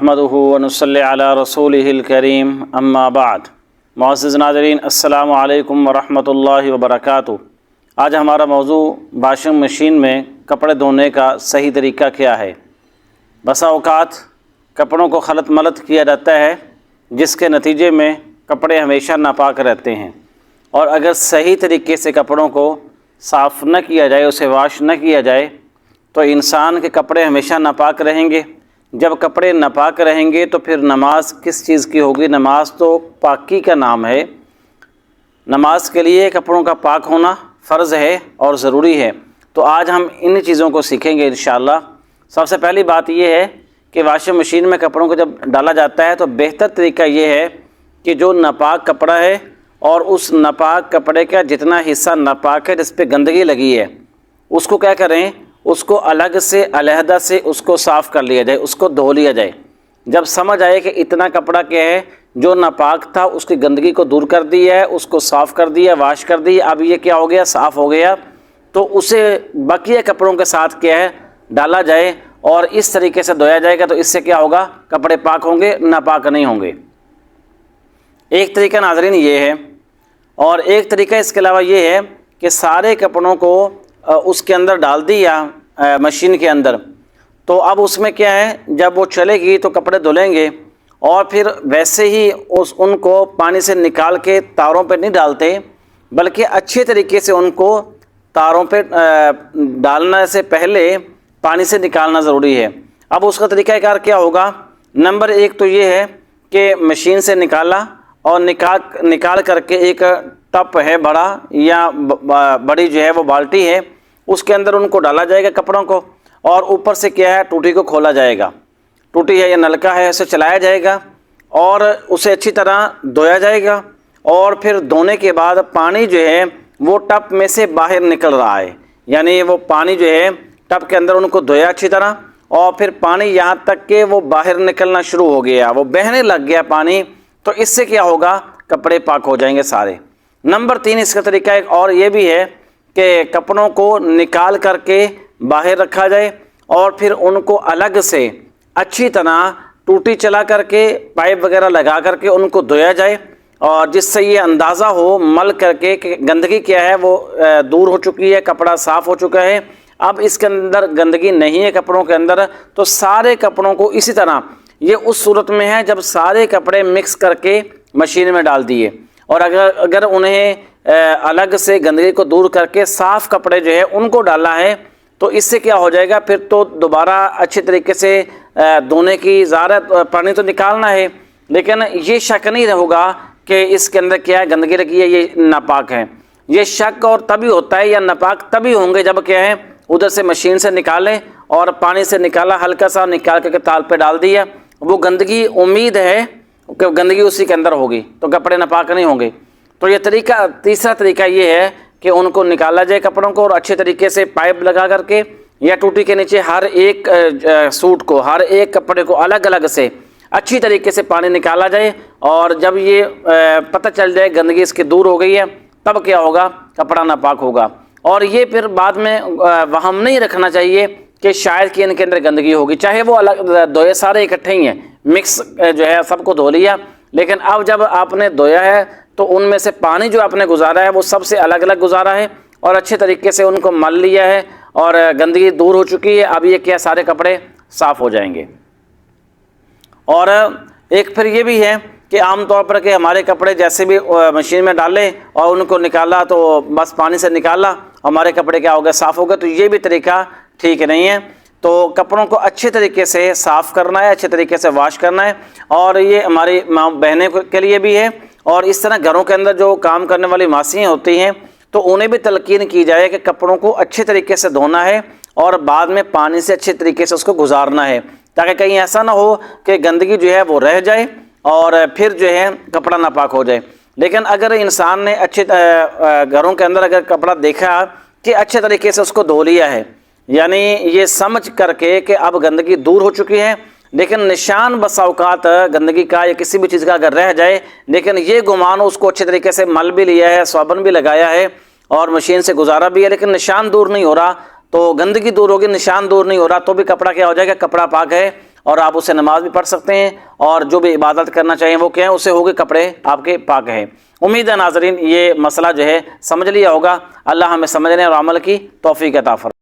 نحمدہ ونصلی علی رسولہ الکریم اما بعد۔ معزز ناظرین، السلام علیکم ورحمۃ اللہ وبرکاتہ۔ آج ہمارا موضوع واشنگ مشین میں کپڑے دھونے کا صحیح طریقہ کیا ہے۔ بسا اوقات کپڑوں کو خلط ملط کیا جاتا ہے، جس کے نتیجے میں کپڑے ہمیشہ ناپاک رہتے ہیں، اور اگر صحیح طریقے سے کپڑوں کو صاف نہ کیا جائے، اسے واش نہ کیا جائے، تو انسان کے کپڑے ہمیشہ ناپاک رہیں گے۔ جب کپڑے ناپاک رہیں گے تو پھر نماز کس چیز کی ہوگی؟ نماز تو پاکی کا نام ہے۔ نماز کے لیے کپڑوں کا پاک ہونا فرض ہے اور ضروری ہے۔ تو آج ہم ان چیزوں کو سیکھیں گے انشاءاللہ۔ سب سے پہلی بات یہ ہے کہ واشنگ مشین میں کپڑوں کو جب ڈالا جاتا ہے تو بہتر طریقہ یہ ہے کہ جو ناپاک کپڑا ہے اور اس ناپاک کپڑے کا جتنا حصہ ناپاک ہے، جس پہ گندگی لگی ہے، اس کو کیا کریں؟ اس کو الگ سے علیحدہ سے اس کو صاف کر لیا جائے، اس کو دھو لیا جائے۔ جب سمجھ آئے کہ اتنا کپڑا کیا ہے جو ناپاک تھا، اس کی گندگی کو دور کر دیا ہے، اس کو صاف کر دیا، واش کر دیا، اب یہ کیا ہو گیا؟ صاف ہو گیا، تو اسے بقیہ کپڑوں کے ساتھ کیا ہے؟ ڈالا جائے اور اس طریقے سے دھویا جائے گا، تو اس سے کیا ہوگا؟ کپڑے پاک ہوں گے، ناپاک نہیں ہوں گے۔ ایک طریقہ ناظرین یہ ہے، اور ایک طریقہ اس کے علاوہ یہ ہے کہ سارے کپڑوں کو اس کے اندر ڈال دیا مشین کے اندر، تو اب اس میں کیا ہے؟ جب وہ چلے گی تو کپڑے دھلیں گے، اور پھر ویسے ہی ان کو پانی سے نکال کے تاروں پہ نہیں ڈالتے، بلکہ اچھے طریقے سے ان کو تاروں پہ ڈالنے سے پہلے پانی سے نکالنا ضروری ہے۔ اب اس کا طریقہ کار کیا ہوگا؟ نمبر ایک تو یہ ہے کہ مشین سے نکالا اور نکال کر کے ایک ٹپ ہے بڑا یا بڑی جو ہے وہ بالٹی ہے، اس کے اندر ان کو ڈالا جائے گا کپڑوں کو، اور اوپر سے کیا ہے؟ ٹوٹی کو کھولا جائے گا۔ ٹوٹی ہے یا نلکا ہے، اسے چلایا جائے گا اور اسے اچھی طرح دھویا جائے گا، اور پھر دھونے کے بعد پانی جو ہے وہ ٹپ میں سے باہر نکل رہا ہے، یعنی وہ پانی جو ہے ٹپ کے اندر ان کو دھویا اچھی طرح، اور پھر پانی یہاں تک کہ وہ باہر نکلنا شروع ہو گیا، وہ بہنے لگ گیا پانی، تو اس سے کیا ہوگا؟ کپڑے پاک ہو جائیں گے سارے۔ نمبر تین اس کا طریقہ ایک اور یہ بھی ہے کہ کپڑوں کو نکال کر کے باہر رکھا جائے، اور پھر ان کو الگ سے اچھی طرح ٹوٹی چلا کر کے پائپ وغیرہ لگا کر کے ان کو دھویا جائے، اور جس سے یہ اندازہ ہو مل کر کے کہ گندگی کیا ہے وہ دور ہو چکی ہے، کپڑا صاف ہو چکا ہے، اب اس کے اندر گندگی نہیں ہے کپڑوں کے اندر۔ تو سارے کپڑوں کو اسی طرح، یہ اس صورت میں ہے جب سارے کپڑے مکس کر کے مشین میں ڈال دیے، اور اگر انہیں الگ سے گندگی کو دور کر کے صاف کپڑے جو ہے ان کو ڈالا ہے، تو اس سے کیا ہو جائے گا؟ پھر تو دوبارہ اچھے طریقے سے دھونے کی ضرورت، پانی تو نکالنا ہے، لیکن یہ شک نہیں ہوگا کہ اس کے اندر کیا ہے؟ گندگی لگی ہے، یہ ناپاک ہے۔ یہ شک اور تبھی ہوتا ہے یا ناپاک تبھی ہوں گے جب کیا ہے؟ ادھر سے مشین سے نکالیں اور پانی سے نکالا، ہلکا سا نکال کر کے تال پہ ڈال دیا، وہ گندگی امید ہے کہ گندگی اسی کے اندر ہوگی، تو کپڑے ناپاک نہیں ہوں گے۔ تو یہ طریقہ، تیسرا طریقہ یہ ہے کہ ان کو نکالا جائے کپڑوں کو، اور اچھے طریقے سے پائپ لگا کر کے یا ٹوٹی کے نیچے ہر ایک سوٹ کو، ہر ایک کپڑے کو الگ الگ سے اچھی طریقے سے پانی نکالا جائے، اور جب یہ پتہ چل جائے گندگی اس کی دور ہو گئی ہے، تب کیا ہوگا؟ کپڑا ناپاک ہوگا۔ اور یہ پھر بعد میں وہم نہیں رکھنا چاہیے کہ شاید کہ ان کے اندر گندگی ہوگی، چاہے وہ الگ دھوئے، سارے اکٹھے ہی ہیں، مکس جو ہے سب کو دھو لیا، لیکن اب جب آپ نے دھویا ہے تو ان میں سے پانی جو آپ نے گزارا ہے وہ سب سے الگ الگ گزارا ہے، اور اچھے طریقے سے ان کو مل لیا ہے، اور گندگی دور ہو چکی ہے، اب یہ کیا؟ سارے کپڑے صاف ہو جائیں گے۔ اور ایک پھر یہ بھی ہے کہ عام طور پر کہ ہمارے کپڑے جیسے بھی مشین میں ڈالے اور ان کو نکالا تو بس پانی سے نکالا، ہمارے کپڑے کیا ہو گئے؟ صاف ہو گئے، تو یہ بھی طریقہ ٹھیک نہیں ہے۔ تو کپڑوں کو اچھے طریقے سے صاف کرنا ہے، اچھے طریقے سے واش کرنا ہے، اور یہ ہماری ماں بہنیں کے لیے بھی ہے، اور اس طرح گھروں کے اندر جو کام کرنے والی ماسیاں ہوتی ہیں تو انہیں بھی تلقین کی جائے کہ کپڑوں کو اچھے طریقے سے دھونا ہے، اور بعد میں پانی سے اچھے طریقے سے اس کو گزارنا ہے، تاکہ کہیں ایسا نہ ہو کہ گندگی جو ہے وہ رہ جائے اور پھر جو ہے کپڑا ناپاک ہو جائے۔ لیکن اگر انسان نے اچھے گھروں کے اندر اگر کپڑا دیکھا کہ اچھے طریقے سے اس کو دھو لیا ہے، یعنی یہ سمجھ کر کے کہ اب گندگی دور ہو چکی ہے، لیکن نشان بسا اوقات گندگی کا یا کسی بھی چیز کا اگر رہ جائے، لیکن یہ گمان اس کو اچھے طریقے سے مل بھی لیا ہے، صابن بھی لگایا ہے اور مشین سے گزارا بھی ہے، لیکن نشان دور نہیں ہو رہا، تو گندگی دور ہوگی، نشان دور نہیں ہو رہا، تو بھی کپڑا کیا ہو جائے گا؟ کپڑا پاک ہے، اور آپ اسے نماز بھی پڑھ سکتے ہیں، اور جو بھی عبادت کرنا چاہیں وہ کہیں اسے ہوگے کپڑے آپ کے پاک ہیں۔ امید ہے ناظرین یہ مسئلہ جو ہے سمجھ لیا ہوگا۔ اللہ ہمیں سمجھنے اور عمل کی توفیق عطا فرمائے۔